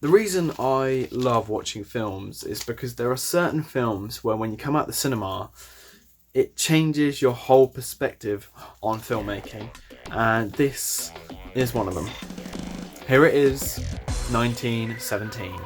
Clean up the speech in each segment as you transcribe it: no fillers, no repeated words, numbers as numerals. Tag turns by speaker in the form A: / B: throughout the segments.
A: The reason I love watching films is because there are certain films where when you come out the cinema, it changes your whole perspective on filmmaking, and this is one of them. Here it is, 1917.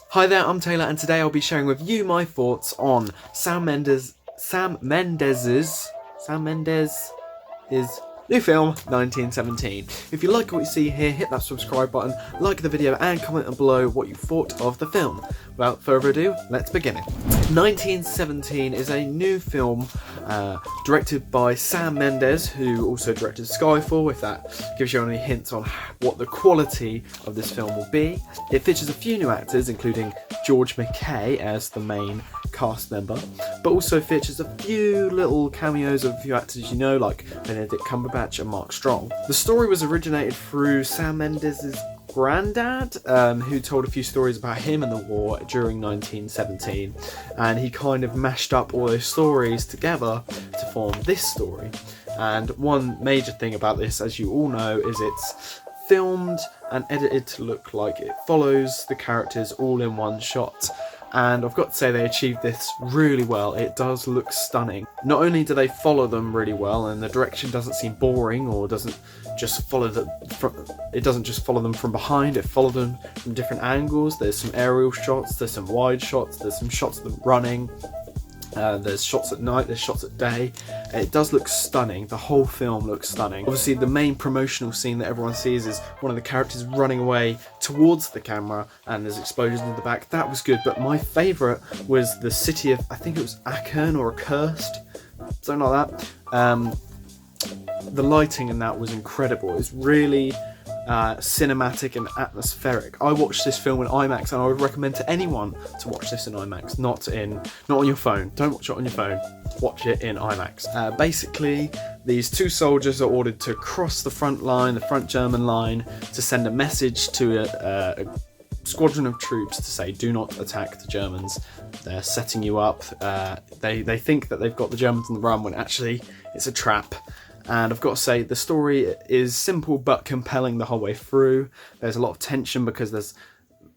A: Hi there, I'm Taylor, and today I'll be sharing with you my thoughts on Sam Mendes' new film, 1917. If you like what you see here, hit that subscribe button, like the video, and comment below what you thought of the film. Without further ado, let's begin it. 1917 is a new film directed by Sam Mendes, who also directed Skyfall, if that gives you any hints on what the quality of this film will be. It features a few new actors, including George Mackay as the main cast member, but also features a few little cameos of a few actors you know, like Benedict Cumberbatch and Mark Strong. The story was originated through Sam Mendes' grandad, who told a few stories about him and the war during 1917, and he kind of mashed up all those stories together to form this story. And one major thing about this, as you all know, is it's filmed and edited to look like it follows the characters all in one shot. And I've got to say they achieved this really well. It does look stunning. Not only do they follow them really well, and the direction doesn't seem boring or doesn't just follow them from behind, it follows them from different angles. There's some aerial shots, there's some wide shots, there's some shots of them running. There's shots at night, there's shots at day. It does look stunning. The whole film looks stunning. Obviously, the main promotional scene that everyone sees is one of the characters running away towards the camera, and there's explosions in the back. That was good, but my favourite was the city of, I think it was Aachen or Accursed, something like that. The lighting in that was incredible. It was really cinematic and atmospheric. I watched this film in IMAX, and I would recommend to anyone to watch this in IMAX, not on your phone. Don't watch it on your phone. Watch it in IMAX. Basically, these two soldiers are ordered to cross the front German line, to send a message to a squadron of troops to say, do not attack the Germans. They're setting you up. They think that they've got the Germans on the run when actually it's a trap. And I've got to say, the story is simple but compelling the whole way through. There's a lot of tension because there's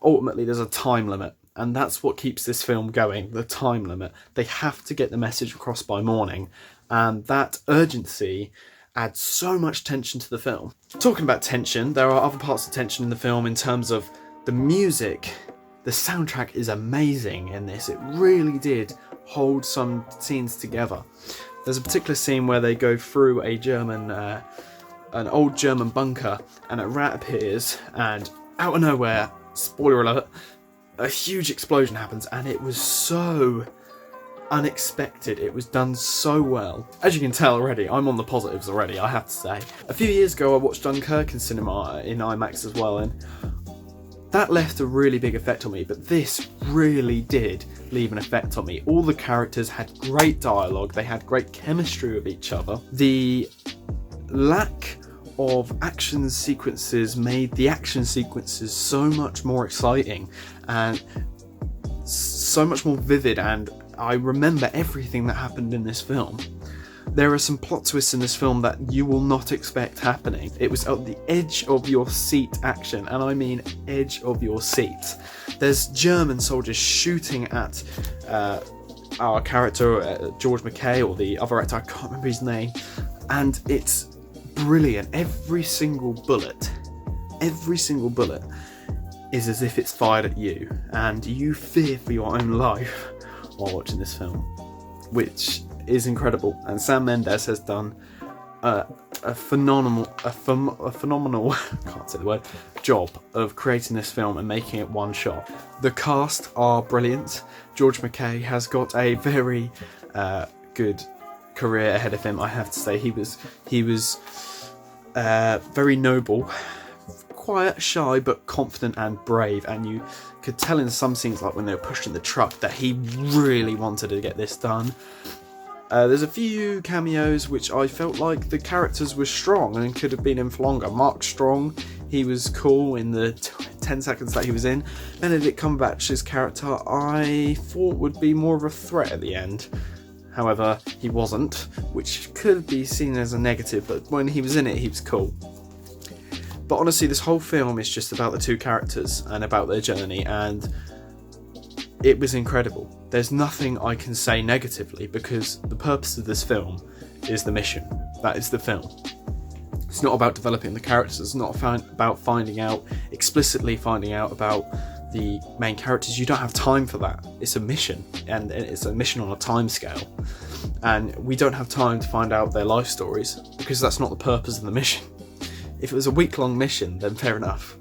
A: a time limit. And that's what keeps this film going, the time limit. They have to get the message across by morning. And that urgency adds so much tension to the film. Talking about tension, there are other parts of tension in the film in terms of the music. The soundtrack is amazing in this. It really did hold some scenes together. There's a particular scene where they go through an old German bunker, and a rat appears, and out of nowhere, spoiler alert, a huge explosion happens, and it was so unexpected. It was done so well. As you can tell already, I'm on the positives already, I have to say. A few years ago, I watched Dunkirk in cinema in IMAX as well, and that left a really big effect on me, but this really did leave an effect on me. All the characters had great dialogue, they had great chemistry with each other. The lack of action sequences made the action sequences so much more exciting and so much more vivid, and I remember everything that happened in this film. There are some plot twists in this film that you will not expect happening. It was at the edge of your seat action, and I mean edge of your seat. There's German soldiers shooting at our character, George Mackay, or the other actor, I can't remember his name, and it's brilliant. Every single bullet is as if it's fired at you, and you fear for your own life while watching this film, which is incredible. And Sam Mendes has done a phenomenal can't say the word, job of creating this film and making it one shot. The cast are brilliant. George Mackay has got a very good career ahead of him, I have to say. He was very noble, quiet, shy, but confident and brave, and you could tell in some scenes, like when they were pushing the truck, that he really wanted to get this done. There's a few cameos which I felt like the characters were strong and could have been in for longer. Mark Strong He was cool in the 10 seconds that he was in. Benedict Cumberbatch's character I thought would be more of a threat at the end. However, he wasn't, which could be seen as a negative, but when he was in it, he was cool. But honestly, this whole film is just about the two characters and about their journey, and it was incredible. There's nothing I can say negatively, because the purpose of this film is the mission. That is the film. It's not about developing the characters. It's not about explicitly finding out about the main characters. You don't have time for that. It's a mission, and it's a mission on a time scale. And we don't have time to find out their life stories, because that's not the purpose of the mission. If it was a week-long mission, then fair enough.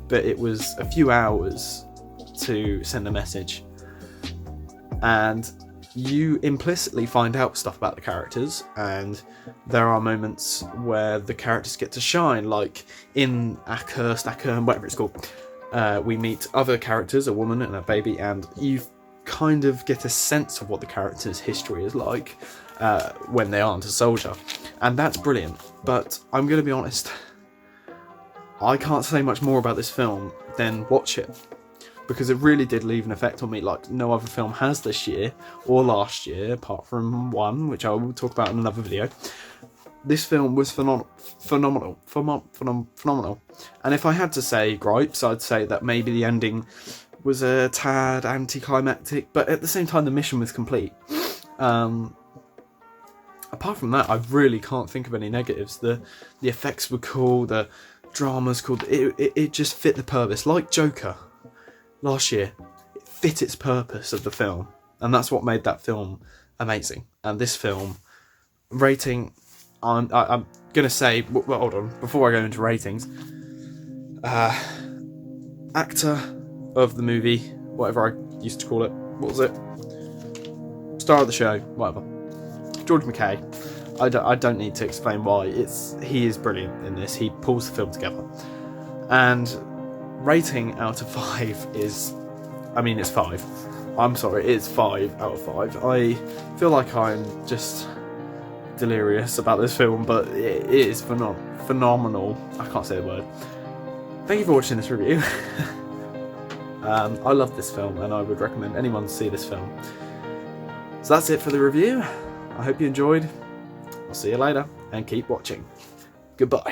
A: But it was a few hours to send a message. And you implicitly find out stuff about the characters, and there are moments where the characters get to shine, like in Ackern, whatever it's called. We meet other characters, a woman and a baby, and you kind of get a sense of what the character's history is like when they aren't a soldier. And that's brilliant, but I'm going to be honest, I can't say much more about this film than watch it, because it really did leave an effect on me like no other film has this year, or last year, apart from one, which I will talk about in another video. This film was phenomenal. And if I had to say gripes, I'd say that maybe the ending was a tad anticlimactic, but at the same time the mission was complete. Apart from that, I really can't think of any negatives. The effects were cool, the drama's cool, it just fit the purpose. Like Joker last year, it fit its purpose of the film, and that's what made that film amazing. And this film, rating, I'm gonna say, well, hold on, before I go into ratings, actor of the movie, whatever I used to call it, what was it? Star of the show, whatever. George Mackay. I don't need to explain why. He is brilliant in this. He pulls the film together. And rating out of 5 is, it's 5. I'm sorry, it's 5 out of 5. I feel like I'm just delirious about this film, but it is phenomenal. I can't say the word. Thank you for watching this review. I love this film, and I would recommend anyone see this film. So that's it for the review. I hope you enjoyed. I'll see you later, and keep watching. Goodbye.